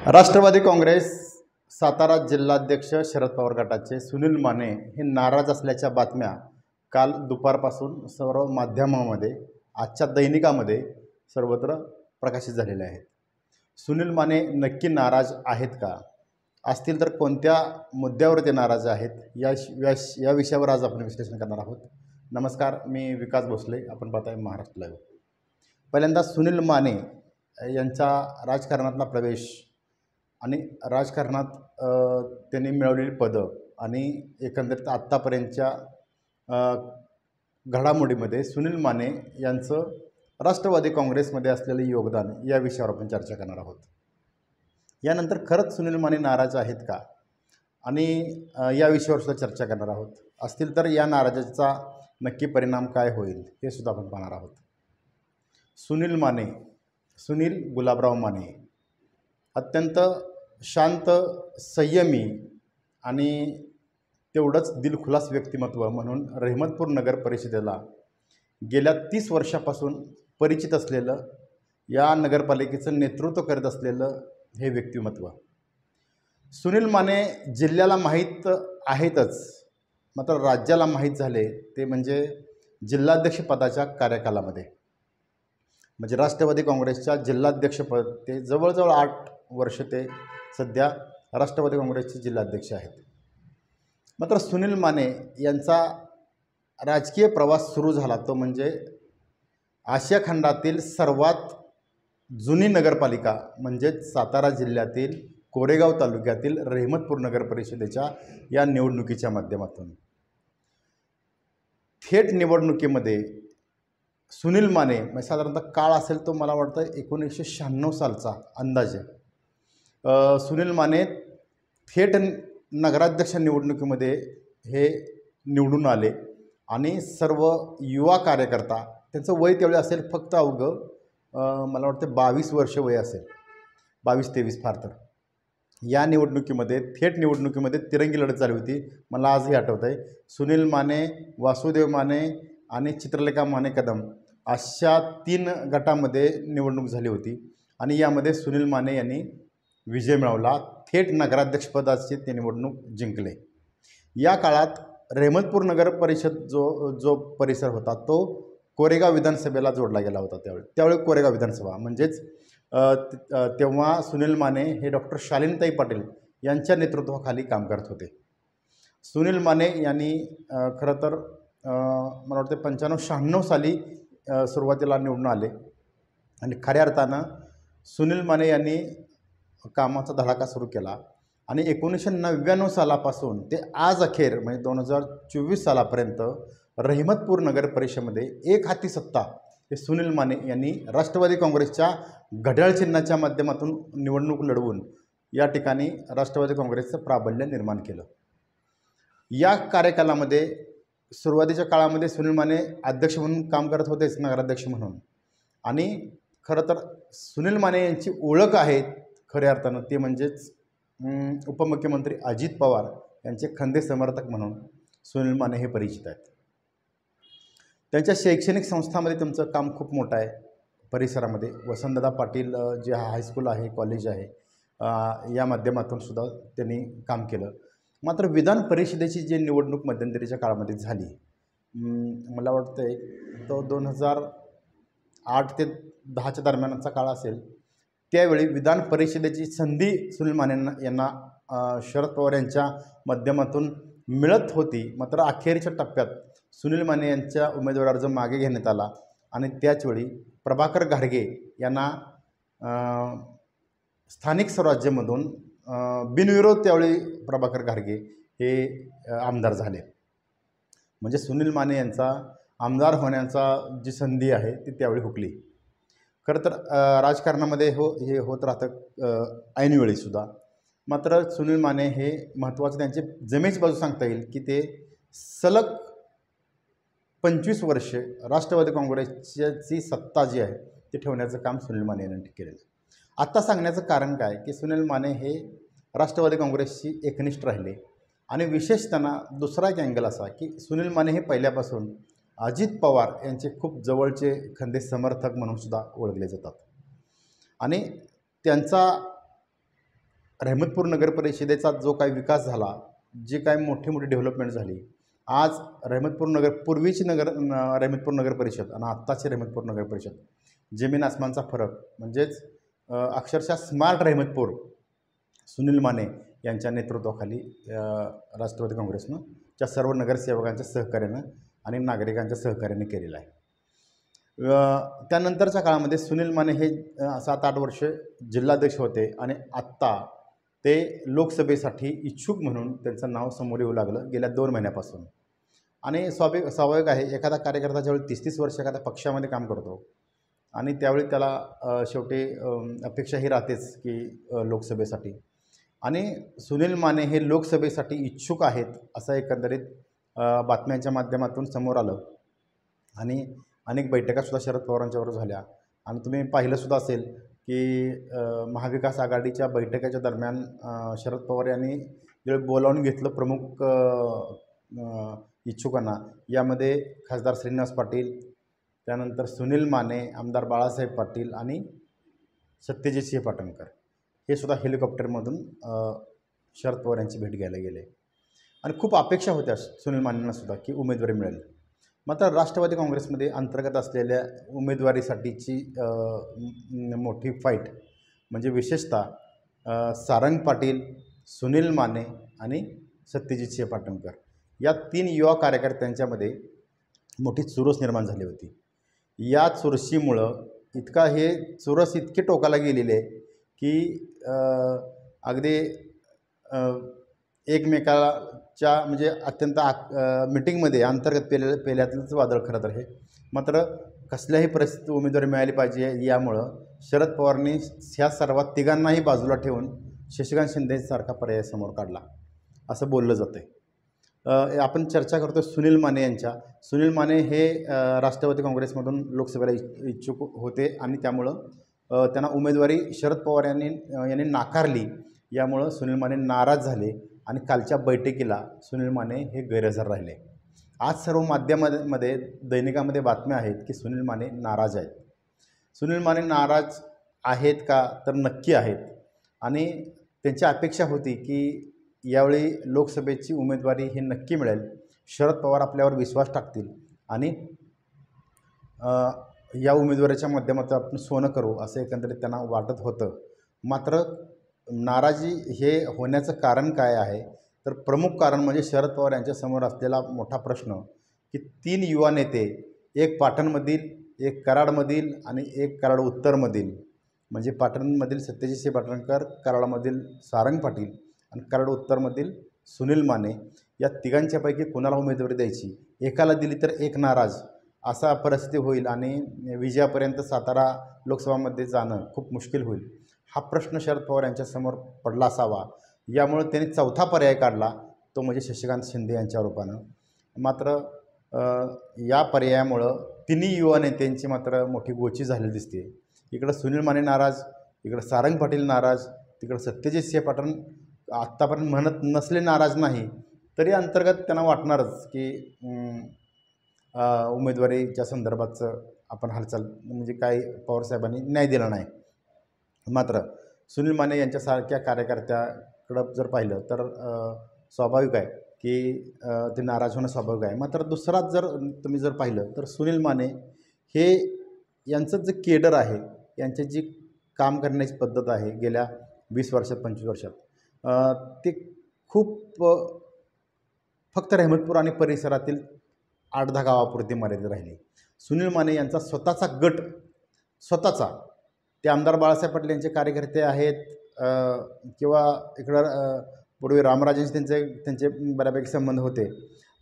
राष्ट्रवादी काँग्रेस सातारा जिल्हाध्यक्ष शरद पवार गटाचे सुनील माने हे नाराज असल्याच्या बातम्या काल दुपारपासून सर्व माध्यमांमध्ये आजच्या दैनिकामध्ये सर्वत्र प्रकाशित झालेल्या आहेत। सुनील माने नक्की नाराज आहेत का, असतील तर कोणत्या मुद्द्यावर ते नाराज आहेत या विषयावर आज आपण विश्लेषण करणार आहोत। नमस्कार, मी विकास भोसले, आपण पाहताय महाराष्ट्र लाईव्ह। पहिल्यांदा सुनील माने यांचा राजकारणातला प्रवेश आणि राजकारणात त्यांनी मिळवलेली पदं आणि एकंदरीत आत्तापर्यंतच्या घडामोडीमध्ये सुनील माने यांचं राष्ट्रवादी काँग्रेसमध्ये असलेलं योगदान या विषयावर आपण चर्चा करणार आहोत। यानंतर खरंच सुनील माने नाराज आहेत का आणि या विषयावर सुद्धा चर्चा करणार आहोत। असतील तर या नाराजीचा नक्की परिणाम काय होईल हे सुद्धा आपण पाहणार आहोत। सुनील माने, सुनील गुलाबराव माने अत्यंत शांत, संयमी आणि तेवढंच दिलखुलास व्यक्तिमत्व म्हणून रहमतपूर नगर परिषदेला गेल्या 30 वर्षापासून परिचित असलेलं, या नगरपालिकेचं नेतृत्व करत असलेलं हे व्यक्तिमत्व सुनील माने जिल्ह्याला माहीत आहेतच, मात्र राज्याला माहीत झाले ते म्हणजे जिल्हाध्यक्षपदाच्या कार्यकालामध्ये। म्हणजे राष्ट्रवादी काँग्रेसच्या जिल्हाध्यक्षपद ते जवळजवळ 8 वर्ष ते सध्या राष्ट्रवादी काँग्रेसचे जिल्हाध्यक्ष आहेत। मात्र सुनील माने यांचा राजकीय प्रवास सुरू झाला तो म्हणजे आशिया खंडातील सर्वात जुनी नगरपालिका म्हणजे सातारा जिल्ह्यातील कोरेगाव तालुक्यातील रहमतपूर नगर परिषदेच्या या निवडणुकीच्या माध्यमातून। थेट निवडणुकीमध्ये सुनील माने म्हणजे साधारणतः काळ असेल तो मला वाटतं 1996 सालचा अंदाजे सुनील माने थेट नगराध्यक्ष निवडणुकीमध्ये हे निवडून आले आणि सर्व युवा कार्यकर्ता, त्यांचं वय त्यावेळी असेल फक्त अवघं मला वाटतं 22 वर्ष वय असेल, 22-23 फार तर। या निवडणुकीमध्ये थेट निवडणुकीमध्ये तिरंगी लढत झाली होती। मला आजही आठवत आहे, सुनील माने, वासुदेव माने आणि चित्रलेखा माने कदम अशा 3 गटामध्ये निवडणूक झाली होती आणि यामध्ये सुनील माने यांनी विजय मिळवला। थेट नगराध्यक्षपदाची ते निवडणूक जिंकले। या काळात रहमतपूर नगर परिषद जो परिसर होता तो कोरेगाव विधानसभेला जोडला गेला होता। त्यावेळी कोरेगाव विधानसभा म्हणजेच तेव्हा सुनील माने हे डॉक्टर शालिनीताई पाटील यांच्या नेतृत्वाखाली काम करत होते। सुनील माने यांनी खरं तर मला वाटतं 95-96 साली सुरुवातीला निवडून आले आणि खऱ्या अर्थानं सुनील माने यांनी कामाचा धडाका सुरू केला आणि 1999 सालापासून ते आज अखेर म्हणजे 2024 सालापर्यंत रहमतपूर नगर परिषदेमध्ये एक हाती सत्ता हे सुनील माने यांनी राष्ट्रवादी काँग्रेसच्या घड्याळ चिन्हाच्या माध्यमातून निवडणूक लढवून या ठिकाणी राष्ट्रवादी काँग्रेसचं प्राबल्य निर्माण केलं। या कार्यकालामध्ये सुरुवातीच्या काळामध्ये सुनील माने अध्यक्ष म्हणून काम करत होतेच, नगराध्यक्ष म्हणून। आणि खरं तर सुनील माने यांची ओळख आहे खऱ्या अर्थानं ते म्हणजेच उपमुख्यमंत्री अजित पवार यांचे खंदे समर्थक म्हणून सुनील माने हे परिचित आहेत। त्यांच्या शैक्षणिक संस्थांमध्ये त्यांचं काम खूप मोठं आहे। परिसरामध्ये वसंतदादा पाटील जे हायस्कूल आहे, कॉलेज आहे, या माध्यमातून सुद्धा त्यांनी काम केलं। मात्र विधान परिषदेची जी निवडणूक मध्यंतरीच्या काळामध्ये झाली, मला वाटतं तो 2008 ते 10च्या दरम्यानचा काळ असेल, त्यावेळी विधान परिषदेची संधी सुनील माने यांना शरद पवार यांच्या माध्यमातून मिळत होती। मात्र अखेरच्या टप्प्यात सुनील माने यांच्या उमेदवार अर्ज मागे घेण्यात आला आणि त्याचवेळी प्रभाकर घारगे यांना स्थानिक स्वराज्यामधून बिनविरोध त्यावेळी प्रभाकर घारगे हे आमदार झाले। म्हणजे सुनील माने यांचा आमदार होण्याचा जी संधी आहे ती त्यावेळी हुकली। खरं तर राजकारणामध्ये हे होत राहतं ऐनवेळीसुद्धा। मात्र सुनील माने हे महत्त्वाचं त्यांचे जमेची बाजू सांगता येईल की ते सलग 25 वर्षे राष्ट्रवादी काँग्रेसची सत्ता जी आहे ती ठेवण्याचं काम सुनील माने यांनी केलेलं। आत्ता सांगण्याचं कारण काय की सुनील माने हे राष्ट्रवादी काँग्रेसशी एकनिष्ठ राहिले आणि विशेष त्यांना दुसरा एक अँगल असा की सुनील माने हे पहिल्यापासून अजित पवार यांचे खूप जवळचे खंदे समर्थक म्हणून सुद्धा ओळखले जातात आणि त्यांचा रहमतपूर नगर परिषदेचा जो काही विकास झाला, जी काही मोठी मोठी डेव्हलपमेंट झाली, आज रहमतपूर नगर पूर्वीची रहमतपूर नगर परिषद आणि आत्ताची रहमतपूर नगर परिषद जमीन आसमानचा फरक. म्हणजेच अक्षरशः स्मार्ट रहमतपूर सुनील माने यांच्या नेतृत्वाखाली राष्ट्रवादी काँग्रेसनं च्या सर्व नगरसेवकांच्या सहकार्यानं आणि नागरिकांच्या सहकार्याने केलेला आहे. त्यानंतरच्या काळामध्ये सुनील माने हे 7-8 वर्ष जिल्हाध्यक्ष होते आणि आत्ता ते लोकसभेसाठी इच्छुक म्हणून त्यांचं नाव समोर येऊ लागलं गेल्या 2 महिन्यापासून. आणि स्वाभाविक आहे, एखादा कार्यकर्ता ज्यावेळी 30-30 वर्ष एखाद्या पक्षामध्ये काम करतो आणि त्यावेळी त्याला शेवटी अपेक्षा ही राहतेच की लोकसभेसाठी. आणि सुनील माने हे लोकसभेसाठी इच्छुक आहेत असं एकंदरीत बातम्यांच्या माध्यमातून समोर आलं. आणि अनेक बैठकासुद्धा शरद पवारांच्याबरोबर झाल्या. आणि तुम्ही पाहिलंसुद्धा असेल की महाविकास आघाडीच्या बैठकीच्या दरम्यान शरद पवार यांनी जे बोलावून घेतलं प्रमुख इच्छुकांना, यामध्ये खासदार श्रीनिवास पाटील, त्यानंतर सुनील माने, आमदार बाळासाहेब पाटील आणि सत्यजित सिंह पाटणकर हे सुद्धा हेलिकॉप्टरमधून शरद पवार यांची भेट घ्यायला गेले. आणि खूप अपेक्षा होत्या सुनील मानेंनासुद्धा की उमेदवारी मिळेल. मात्र राष्ट्रवादी काँग्रेसमध्ये अंतर्गत असलेल्या उमेदवारीसाठीची मोठी फाईट म्हणजे विशेषतः सारंग पाटील, सुनील माने आणि सत्यजित सिंह पाटणकर या 3 युवा कार्यकर्त्यांच्यामध्ये मोठी चुरस निर्माण झाली होती. या चुरशीमुळं हे चुरस इतके टोकाला गेलेले की अगदी एकमेकाच्या म्हणजे अत्यंत मिटिंगमध्ये अंतर्गत पेल्यातलंच वादळ खरं तर हे. मात्र कसल्याही परिस्थितीत उमेदवारी मिळाली पाहिजे यामुळं शरद पवारांनी ह्या सर्वात तिघांनाही बाजूला ठेवून शशिकांत शिंदेसारखा पर्याय समोर काढला असं बोललं जातं आहे. आपण चर्चा करतो सुनील माने यांच्या. सुनील माने हे राष्ट्रवादी काँग्रेसमधून लोकसभेला इच्छुक होते आणि त्यामुळं त्यांना उमेदवारी शरद पवार यांनी नाकारली. यामुळं सुनील माने नाराज झाले आणि कालच्या बैठकीला सुनील माने हे गैरहजर राहिले. आज सर्व माध्यमामध्ये दैनिकामध्ये बातम्या आहेत की सुनील माने नाराज आहेत. सुनील माने नाराज आहेत का, तर नक्की आहेत. आणि त्यांची अपेक्षा होती की यावेळी लोकसभेची उमेदवारी ही नक्की मिळेल, शरद पवार आपल्यावर विश्वास टाकतील आणि या उमेदवारीच्या माध्यमातून आपण सोनं करू असं एकंदरीत त्यांना वाटत होतं. मात्र नाराजी हे होण्याचं कारण काय आहे, तर प्रमुख कारण म्हणजे शरद पवार यांच्यासमोर असलेला मोठा प्रश्न की 3 युवा नेते, एक पाटणमधील, एक कराडमधील आणि एक कराड उत्तरमधील, म्हणजे पाटणमधील सत्यजित सिंह पाटणकर, कराडमधील सारंग पाटील आणि कराड उत्तरमधील सुनील माने, या तिघांच्यापैकी कुणाला उमेदवारी द्यायची, एकाला दिली तर एक नाराज असा परिस्थिती होईल आणि विजयापर्यंत सातारा लोकसभामध्ये जाणं खूप मुश्किल होईल. हा प्रश्न शरद पवार यांच्यासमोर पडला असावा. यामुळे त्यांनी चौथा पर्याय काढला, तो म्हणजे शशिकांत शिंदे यांच्या रूपानं. मात्र या पर्यायामुळं 3 युवा नेत्यांची मात्र मोठी गोची झालेली दिसते. इकडं सुनील माने नाराज, इकडं सारंग पाटील नाराज, तिकडं सत्यजित सिंह पाटील आत्तापर्यंत म्हणत नसले नाराज नाही तरी अंतर्गत त्यांना वाटणारच की उमेदवारीच्या संदर्भाचं आपण हालचाल म्हणजे काय पवारसाहेबांनी न्याय दिला नाही. मात्र सुनील माने यांच्यासारख्या कार्यकर्त्याकडं जर पाहिलं तर स्वाभाविक आहे की ते नाराज होणं स्वाभाविक आहे. मात्र दुसराच जर तुम्ही जर पाहिलं तर सुनील माने हे यांचं जे केडर आहे, यांची जी काम करण्याची पद्धत आहे गेल्या 20 वर्षात 25 वर्षात ते खूप फक्त रहमतपूर आणि परिसरातील 8-10 गावापुरती मर्यादित राहिली. सुनील माने यांचा स्वतःचा गट ते आमदार बाळासाहेब पाटील यांचे कार्यकर्ते आहेत किंवा इकडं पूर्वी रामराजेंशी त्यांचे बऱ्यापैकी संबंध होते.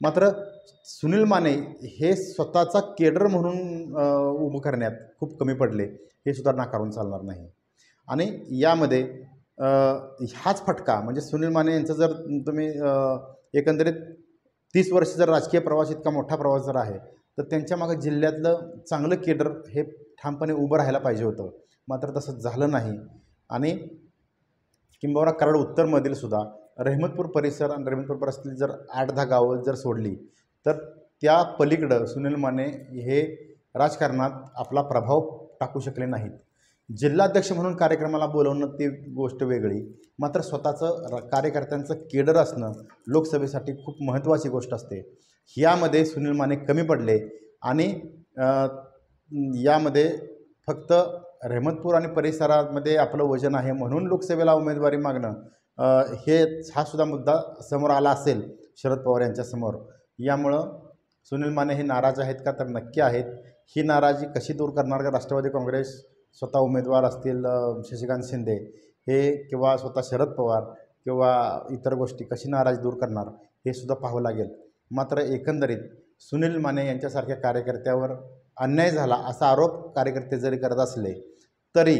मात्र सुनील माने हे स्वतःचा केडर म्हणून उभं करण्यात खूप कमी पडले, हे सुद्धा नाकारून चालणार नाही. आणि यामध्ये हाच फटका म्हणजे सुनील माने यांचं जर तुम्ही एकंदरीत 30 वर्ष जर राजकीय प्रवास इतका मोठा प्रवास जर आहे तर त्यांच्या मागे जिल्ह्यातलं चांगलं केडर हे ठामपणे उभं राहायला पाहिजे होतं. मात्र तसं झालं नाही. आणि किंबहुना कराड उत्तरमधील सुद्धा रहमतपूर परिसर आणि रहमतपूर परिसरातील जर 8-10 गावं जर सोडली तर त्या पलीकडं सुनील माने हे राजकारणात आपला प्रभाव टाकू शकले नाहीत. जिल्हाध्यक्ष म्हणून कार्यक्रमाला बोलवणं ती गोष्ट वेगळी, मात्र स्वतःचं कार्यकर्त्यांचं केडर असणं लोकसभेसाठी खूप महत्त्वाची गोष्ट असते. यामध्ये सुनील माने कमी पडले आणि यामध्ये फक्त रहमतपूर आणि परिसरामध्ये आपलं वजन आहे म्हणून लोकसभेला उमेदवारी मागणं हा सुद्धा मुद्दा समोर आला असेल शरद पवार यांच्यासमोर. यामुळं सुनील माने हे नाराज आहेत का, तर नक्की आहेत. ही नाराजी कशी दूर करणार का राष्ट्रवादी काँग्रेस स्वतः उमेदवार असतील शशिकांत शिंदे हे, किंवा स्वतः शरद पवार किंवा इतर गोष्टी कशी नाराजी दूर करणार हे सुद्धा पाहावं लागेल. मात्र एकंदरीत सुनील माने यांच्यासारख्या कार्यकर्त्यावर अन्याय झाला असा आरोप कार्यकर्ते जरी करत असले तरी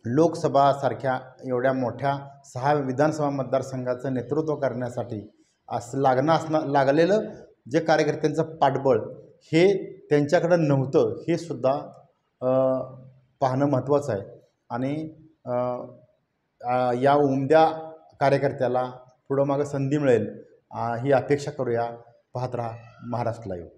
लोकसभासारख्या एवढ्या मोठ्या 6 विधानसभा मतदारसंघाचं नेतृत्व करण्यासाठी लागलेलं जे कार्यकर्त्यांचं पाठबळ हे त्यांच्याकडं नव्हतं हे सुद्धा पाहणं महत्त्वाचं आहे. आणि या उमद्या कार्यकर्त्याला पुढं मागं संधी मिळेल ही अपेक्षा करूया. पाहत राहा महाराष्ट्र लाईव्ह.